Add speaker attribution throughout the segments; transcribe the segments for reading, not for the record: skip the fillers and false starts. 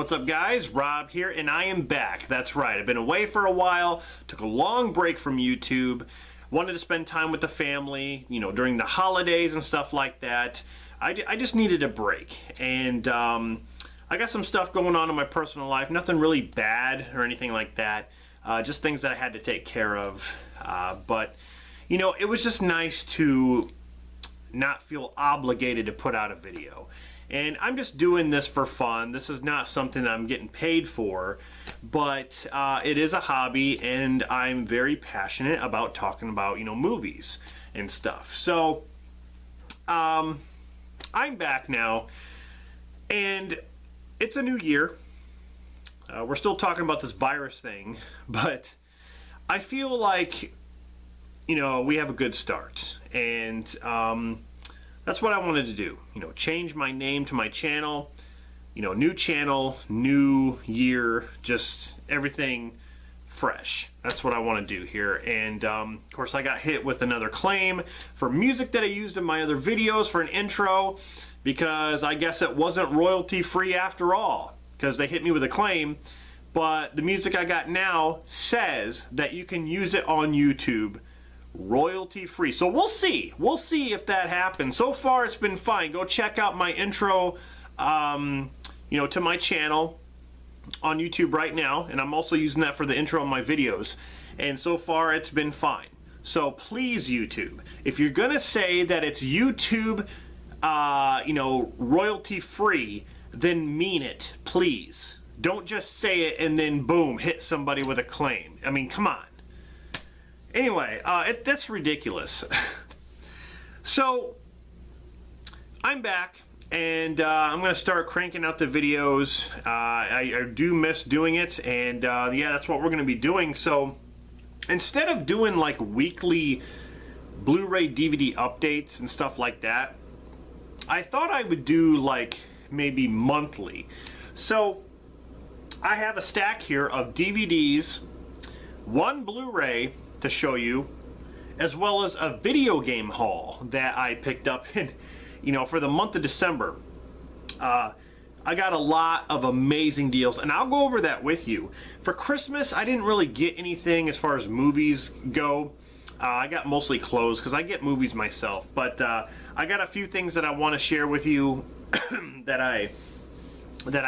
Speaker 1: what's up guys? Rob here, and I am back. That's right, I've been away for a while, took a long break from YouTube, wanted to spend time with the family, you know, during the holidays and stuff like that. I just needed a break, and I got some stuff going on in my personal life, nothing really bad or anything like that, just things that I had to take care of, but, you know, it was just nice to not feel obligated to put out a video. And I'm just doing this for fun. This is not something I'm getting paid for, but it is a hobby, and I'm very passionate about talking about, you know, movies and stuff. So I'm back now, and it's a new year. We're still talking about this virus thing, but I feel like, you know, we have a good start, and that's what I wanted to do. You know, change my name to my channel. You know, new channel, new year, just everything fresh. That's what I want to do here. And of course, I got hit with another claim for music that I used in my other videos for an intro, because I guess it wasn't royalty free after all, because they hit me with a claim. But the music I got now says that you can use it on YouTube royalty free. So we'll see if that happens. So far it's been fine. Go check out my intro you know, to my channel on YouTube right now, and I'm also using that for the intro on my videos, and so far it's been fine. So please, YouTube, if you're gonna say that it's YouTube you know, royalty free, then mean it, please. Don't just say it and then boom, hit somebody with a claim. I mean, come on. Anyway, that's ridiculous. So, I'm back, and I'm going to start cranking out the videos. I do miss doing it, and yeah, that's what we're going to be doing. So, instead of doing like weekly Blu-ray DVD updates and stuff like that, I thought I would do like maybe monthly. So, I have a stack here of DVDs, one Blu-ray to show you, as well as a video game haul that I picked up in, you know, for the month of December. I got a lot of amazing deals, and I'll go over that with you. For Christmas, I didn't really get anything as far as movies go. I got mostly clothes because I get movies myself, but I got a few things that I want to share with you that I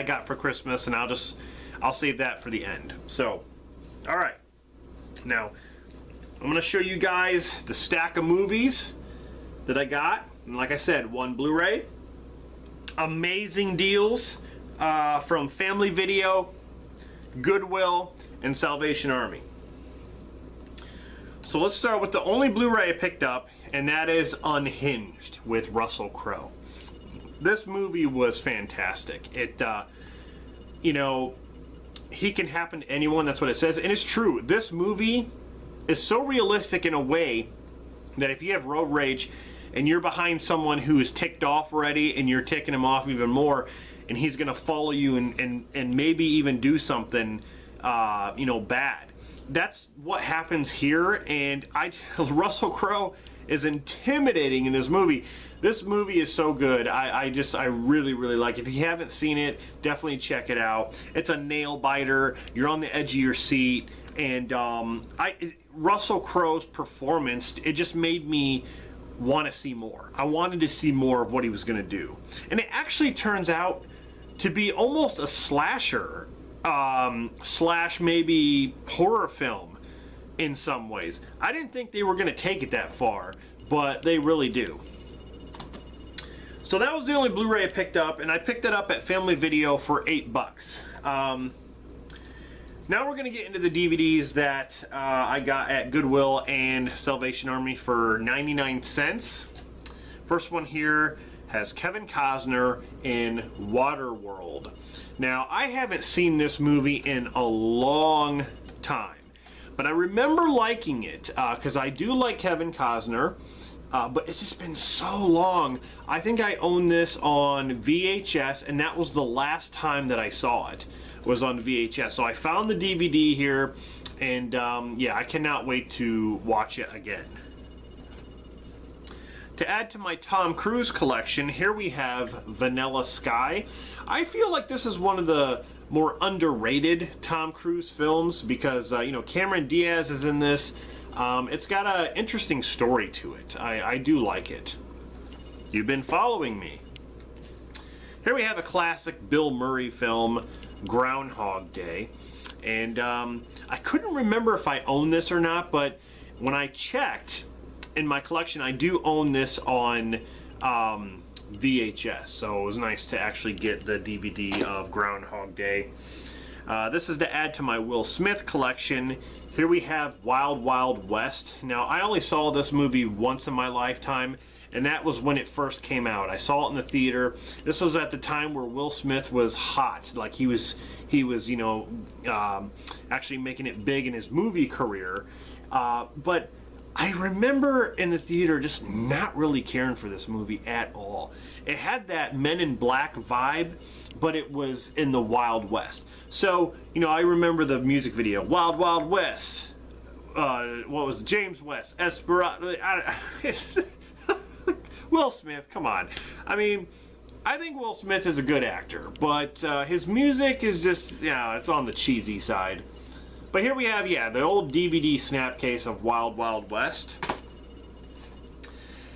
Speaker 1: got for Christmas, and I'll save that for the end. So, all right, now I'm going to show you guys the stack of movies that I got. And like I said, one Blu-ray. Amazing deals from Family Video, Goodwill, and Salvation Army. So let's start with the only Blu-ray I picked up, and that is Unhinged with Russell Crowe. This movie was fantastic. It, you know, he can happen to anyone, that's what it says. And it's true. This movie is so realistic in a way that if you have road rage and you're behind someone who is ticked off already and you're ticking him off even more, and he's gonna follow you and maybe even do something you know, bad. That's what happens here, and Russell Crowe is intimidating in this movie. This movie is so good. I really like it. If you haven't seen it, definitely check it out. It's a nail biter. You're on the edge of your seat, and Russell Crowe's performance, it just made me want to see more. I wanted to see more of what he was going to do. And it actually turns out to be almost a slasher, slash maybe horror film in some ways. I didn't think they were going to take it that far, but they really do. So that was the only Blu-ray I picked up, and I picked it up at Family Video for $8. Now we're going to get into the DVDs that I got at Goodwill and Salvation Army for 99 cents. First one here has Kevin Costner in Waterworld. Now, I haven't seen this movie in a long time, but I remember liking it because I do like Kevin Costner, but it's just been so long. I think I own this on VHS, and that was the last time that I saw it, was on VHS. So I found the DVD here, and yeah, I cannot wait to watch it again. To add to my Tom Cruise collection, here we have Vanilla Sky. I feel like this is one of the more underrated Tom Cruise films because, you know, Cameron Diaz is in this. It's got an interesting story to it. I do like it. You've been following me. Here we have a classic Bill Murray film, Groundhog Day. And I couldn't remember if I own this or not, but when I checked in my collection, I do own this on VHS. So it was nice to actually get the DVD of Groundhog Day. This is to add to my Will Smith collection. Here we have Wild Wild West. Now, I only saw this movie once in my lifetime, and that was when it first came out. I saw it in the theater. This was at the time where Will Smith was hot. Like he was, you know, actually making it big in his movie career. But I remember in the theater just not really caring for this movie at all. It had that Men in Black vibe, but it was in the Wild West. So, you know, I remember the music video, Wild Wild West. What was it? James West, Esperanto. Will Smith, come on. I mean, I think Will Smith is a good actor, but his music is just, yeah, it's on the cheesy side. But here we have, yeah, the old DVD snapcase of Wild Wild West.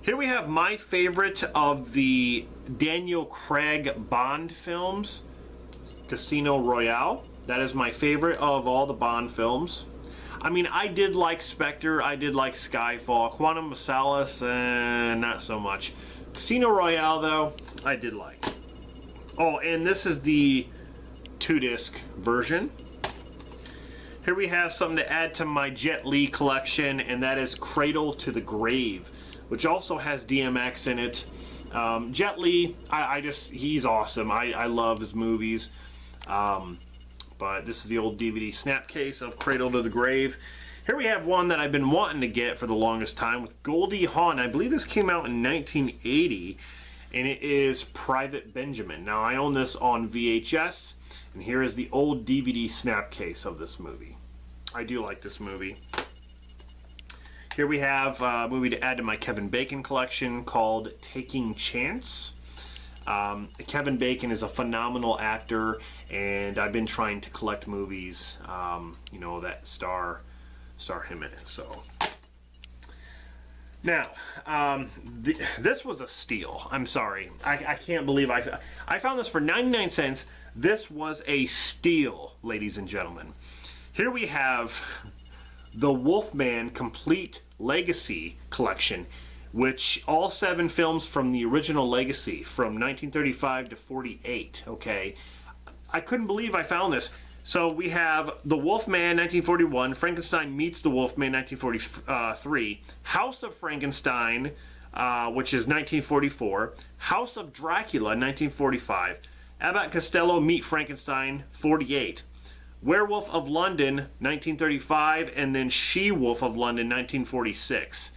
Speaker 1: Here we have my favorite of the Daniel Craig Bond films, Casino Royale. That is my favorite of all the Bond films. I mean, I did like Spectre, I did like Skyfall, Quantum of Solace, not so much. Casino Royale, though, I did like. Oh, and this is the 2-disc version. Here we have something to add to my Jet Li collection, and that is Cradle to the Grave, which also has DMX in it. Jet Li, he's awesome. I love his movies. But this is the old DVD snapcase of Cradle to the Grave. Here we have one that I've been wanting to get for the longest time with Goldie Hawn. I believe this came out in 1980, and it is Private Benjamin. Now, I own this on VHS, and here is the old DVD snapcase of this movie. I do like this movie. Here we have a movie to add to my Kevin Bacon collection called Taking Chance. Kevin Bacon is a phenomenal actor, and I've been trying to collect movies, you know, that star him in it. So now, this was a steal. I'm sorry, I can't believe I found this for 99 cents. This was a steal, ladies and gentlemen. Here we have the Wolfman Complete Legacy Collection, which all 7 films from the original Legacy from 1935 to 48, okay? I couldn't believe I found this. So we have The Wolfman, 1941, Frankenstein Meets the Wolfman, 1943, House of Frankenstein, which is 1944, House of Dracula, 1945, Abbott and Costello Meet Frankenstein, 48, Werewolf of London, 1935, and then She-Wolf of London, 1946.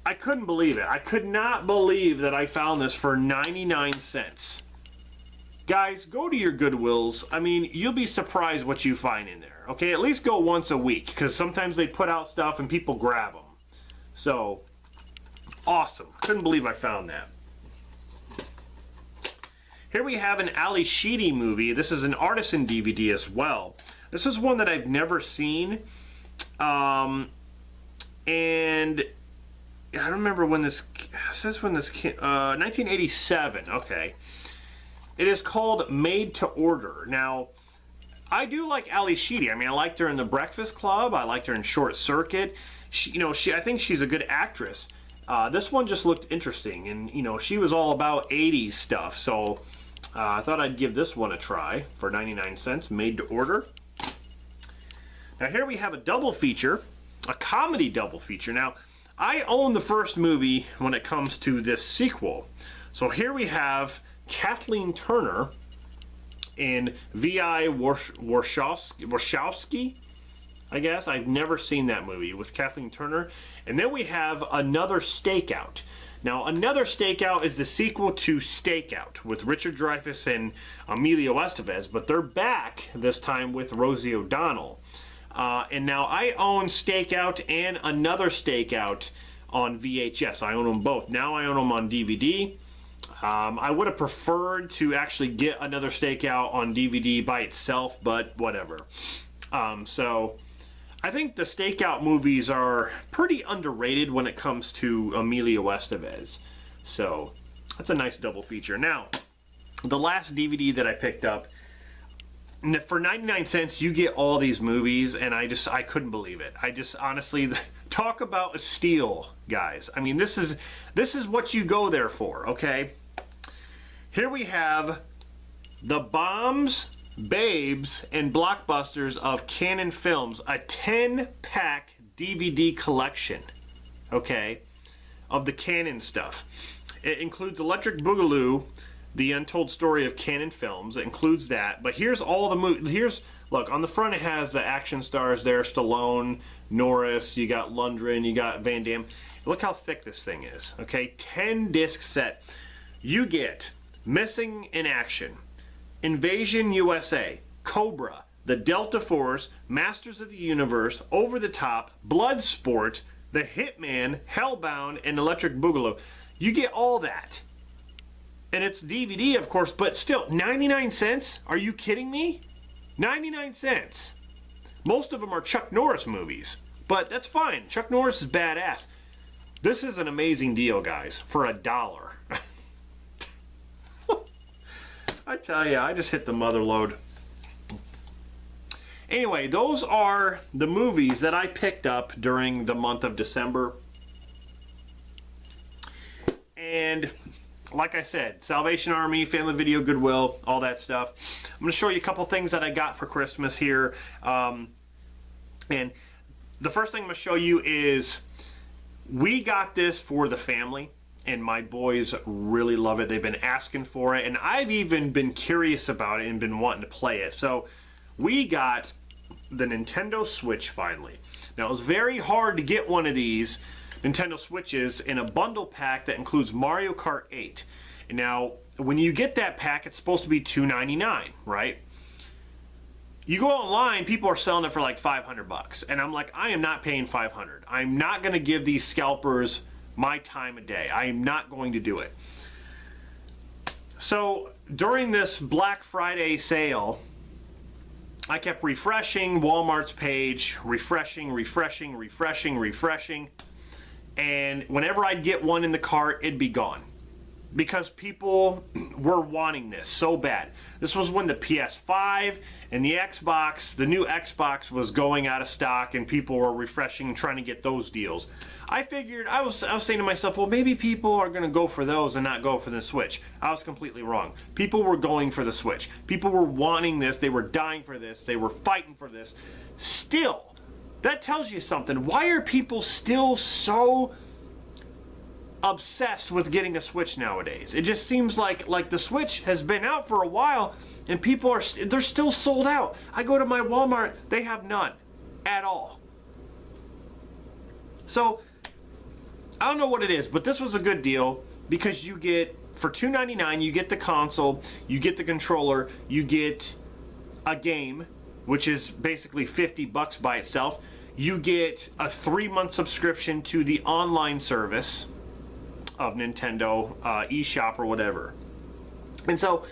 Speaker 1: I couldn't believe it. I could not believe that I found this for 99 cents. Guys, go to your Goodwills. I mean, you'll be surprised what you find in there. Okay, at least go once a week, because sometimes they put out stuff and people grab them. So, awesome. Couldn't believe I found that. Here we have an Ali Sheedy movie. This is an Artisan DVD as well. This is one that I've never seen. And I don't remember when this, it says when this came, 1987, okay. It is called Made to Order. Now, I do like Ali Sheedy. I mean, I liked her in The Breakfast Club. I liked her in Short Circuit. I think she's a good actress. This one just looked interesting, and, you know, she was all about 80s stuff, so I thought I'd give this one a try for 99 cents, Made to Order. Now, here we have a double feature, a comedy double feature. Now, I own the first movie when it comes to this sequel. So here we have Kathleen Turner in V.I. Warshawski, I guess. I've never seen that movie with Kathleen Turner. And then we have Another Stakeout. Now, Another Stakeout is the sequel to Stakeout with Richard Dreyfuss and Emilio Estevez, but they're back this time with Rosie O'Donnell. And now I own Stakeout and Another Stakeout on VHS. I own them both. Now I own them on DVD. I would have preferred to actually get another Stakeout on DVD by itself, but whatever. So I think the Stakeout movies are pretty underrated when it comes to Emilio Estevez. So that's a nice double feature. Now, the last DVD that I picked up, for 99 cents, you get all these movies, and I couldn't believe it. I just, honestly, talk about a steal, guys. I mean, this is what you go there for, okay? Here we have the bombs, babes, and blockbusters of Canon Films, a 10-pack DVD collection, okay, of the Canon stuff. It includes Electric Boogaloo, The Untold Story of Canon Films. It includes that. But here's all the movies. Look, on the front it has the action stars there. Stallone, Norris, you got Lundgren, you got Van Damme. Look how thick this thing is. Okay, 10-disc set. You get Missing in Action, Invasion USA, Cobra, The Delta Force, Masters of the Universe, Over the Top, Bloodsport, The Hitman, Hellbound, and Electric Boogaloo. You get all that. And it's DVD, of course, but still, 99 cents? Are you kidding me? 99 cents. Most of them are Chuck Norris movies, but that's fine. Chuck Norris is badass. This is an amazing deal, guys, for $1. I tell you, I just hit the mother load. Anyway, those are the movies that I picked up during the month of December. And like I said, Salvation Army, Family Video, Goodwill, all that stuff. I'm going to show you a couple things that I got for Christmas here. And the first thing I'm going to show you is we got this for the family. And my boys really love it. They've been asking for it. And I've even been curious about it and been wanting to play it. So we got the Nintendo Switch finally. Now, it was very hard to get one of these Nintendo Switches in a bundle pack that includes Mario Kart 8. And now, when you get that pack, it's supposed to be $2.99, right? You go online, people are selling it for like $500. And I'm like, I am not paying $500. I'm not going to give these scalpers my time of day. I am not going to do it. So during this Black Friday sale, I kept refreshing Walmart's page, refreshing, and whenever I'd get one in the cart, it'd be gone. Because people were wanting this so bad. This was when the PS5 and the Xbox, the new Xbox, was going out of stock, and people were refreshing and trying to get those deals. I figured, I was saying to myself, well, maybe people are going to go for those and not go for the Switch. I was completely wrong. People were going for the Switch. People were wanting this. They were dying for this. They were fighting for this. Still, that tells you something. Why are people still so obsessed with getting a Switch nowadays? It just seems like the Switch has been out for a while, and people they're still sold out. I go to my Walmart, they have none at all. So I don't know what it is, but this was a good deal because you get, for $2.99, you get the console, you get the controller, you get a game, which is basically $50 by itself. You get a 3-month subscription to the online service of Nintendo eShop or whatever, and so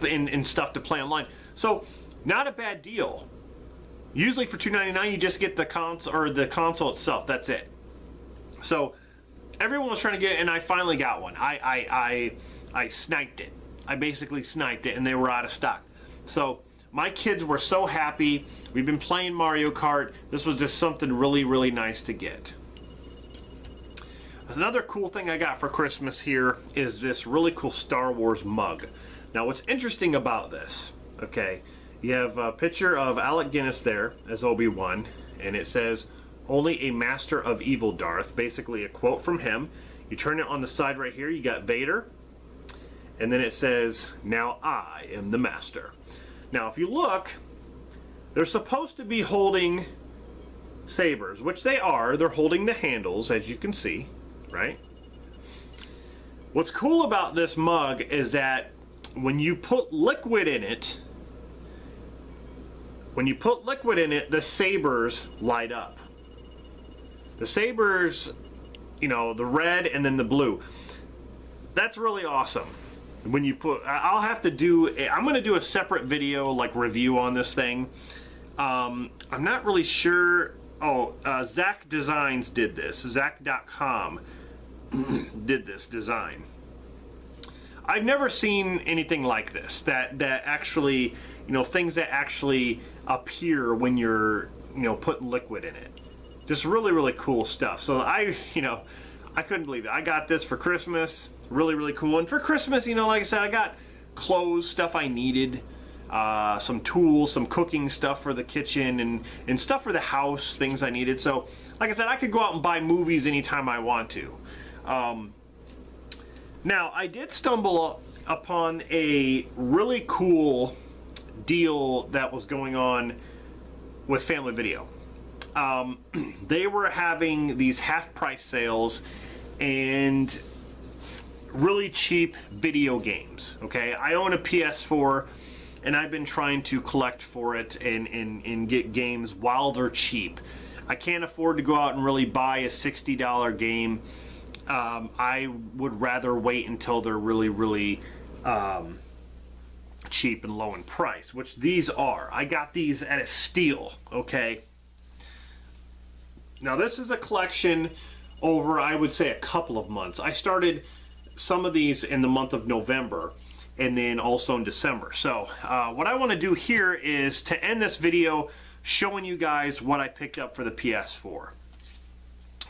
Speaker 1: and stuff to play online. So not a bad deal. Usually for $2.99 you just get the console itself. That's it. So everyone was trying to get it, and I finally got one. I sniped it. I basically sniped it, and they were out of stock. So my kids were so happy. We've been playing Mario Kart. This was just something really, really nice to get. Another cool thing I got for Christmas here is this really cool Star Wars mug. Now, what's interesting about this, okay, you have a picture of Alec Guinness there as Obi-Wan, and it says, "Only a master of evil, Darth," basically a quote from him. You turn it on the side right here, you got Vader, and then it says, "Now I am the master." Now, if you look, they're supposed to be holding sabers, which they are. They're holding the handles, as you can see, right? What's cool about this mug is that when you put liquid in it, the sabers light up. The sabers, you know, the red and then the blue. That's really awesome. when you put, I'll have to do, I'm going to do a separate video like review on this thing. I'm not really sure. Oh, Zach Designs did this. Zach.com did this design. I've never seen anything like this, that actually, you know, things that actually appear when you're, you know, putting liquid in it. Just really, really cool stuff. So I couldn't believe it. I got this for Christmas. Really, really cool. And for Christmas, you know, like I said, I got clothes, stuff I needed, some tools, some cooking stuff for the kitchen, and stuff for the house, things I needed. So, like I said, I could go out and buy movies anytime I want to. Now, I did stumble upon a really cool deal that was going on with Family Video. They were having these half-price sales and really cheap video games. Okay, I own a PS4, and I've been trying to collect for it and get games while they're cheap. I can't afford to go out and really buy a $60 game. I would rather wait until they're really, really cheap and low in price, which these are. I got these at a steal, okay? Now this is a collection over, I would say, a couple of months. I started some of these in the month of November and then also in December. So what I want to do here is to end this video showing you guys what I picked up for the PS4.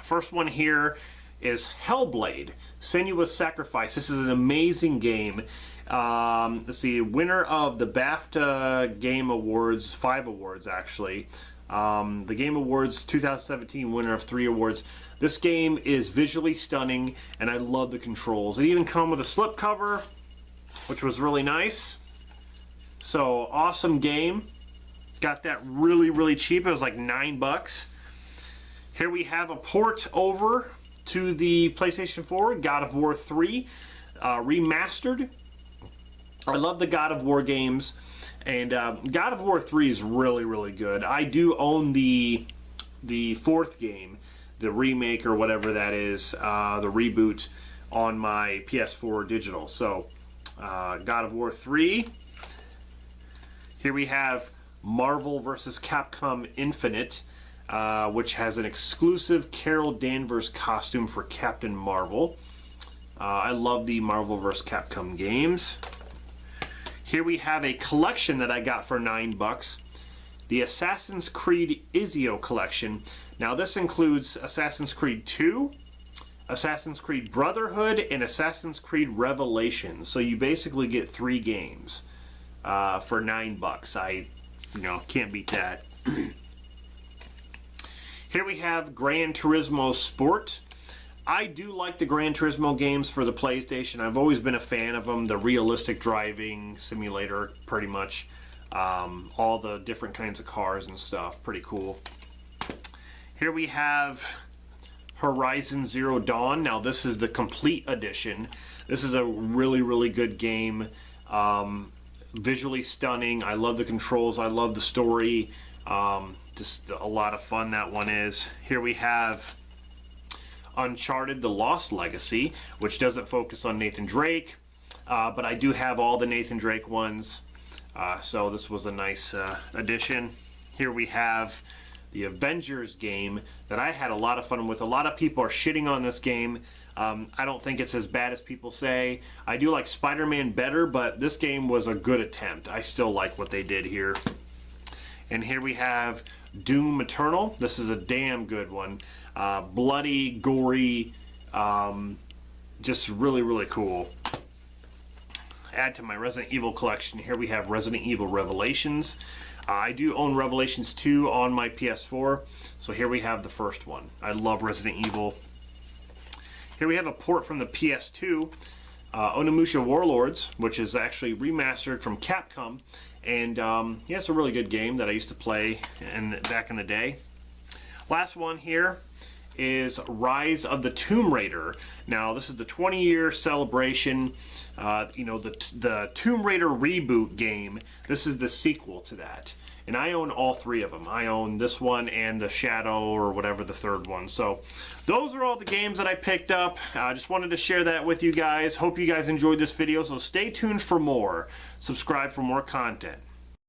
Speaker 1: First one here is Hellblade: Senua's Sacrifice. This is an amazing game. Let's see, winner of the BAFTA Game Awards, 5 awards actually. The Game Awards 2017 winner of 3 awards. This game is visually stunning, and I love the controls. It even comes with a slipcover, which was really nice. So, awesome game. Got that really, really cheap. It was like $9. Here we have a port over to the PlayStation 4, God of War 3, remastered. I love the God of War games, and God of War 3 is really, really good. I do own the 4th game, the remake or whatever that is, the reboot, on my PS4 digital. So, God of War 3. Here we have Marvel vs. Capcom Infinite, which has an exclusive Carol Danvers costume for Captain Marvel. I love the Marvel vs. Capcom games. Here we have a collection that I got for $9. The Assassin's Creed Ezio collection. Now this includes Assassin's Creed 2, Assassin's Creed Brotherhood, and Assassin's Creed Revelations. So you basically get 3 games for $9. I, can't beat that. Here we have Gran Turismo Sport. I do like the Gran Turismo games for the PlayStation. I've always been a fan of them. The realistic driving simulator, pretty much. All the different kinds of cars and stuff. Pretty cool. Here we have Horizon Zero Dawn. Now this is the complete edition. This is a really, really good game. Visually stunning. I love the controls. I love the story. Just a lot of fun that one is. Here we have Uncharted: The Lost Legacy, which doesn't focus on Nathan Drake, but I do have all the Nathan Drake ones, so this was a nice addition. Here we have the Avengers game that I had a lot of fun with. A lot of people are shitting on this game. I don't think it's as bad as people say. I do like Spider-Man better, but this game was a good attempt. I still like what they did here. And here we have Doom Eternal. This is a damn good one. Bloody, gory, just really, really cool. Add to my Resident Evil collection. Here we have Resident Evil Revelations. I do own Revelations 2 on my PS4, so here we have the first one. I love Resident Evil. Here we have a port from the PS2, Onimusha Warlords, which is actually remastered from Capcom. And yeah, it's a really good game that I used to play back in the day. Last one here is Rise of the Tomb Raider. Now, this is the 20-year celebration. You know, the Tomb Raider reboot game. This is the sequel to that. And I own all three of them. I own this one and the Shadow or whatever the third one. So those are all the games that I picked up. I just wanted to share that with you guys. Hope you guys enjoyed this video. So stay tuned for more. Subscribe for more content.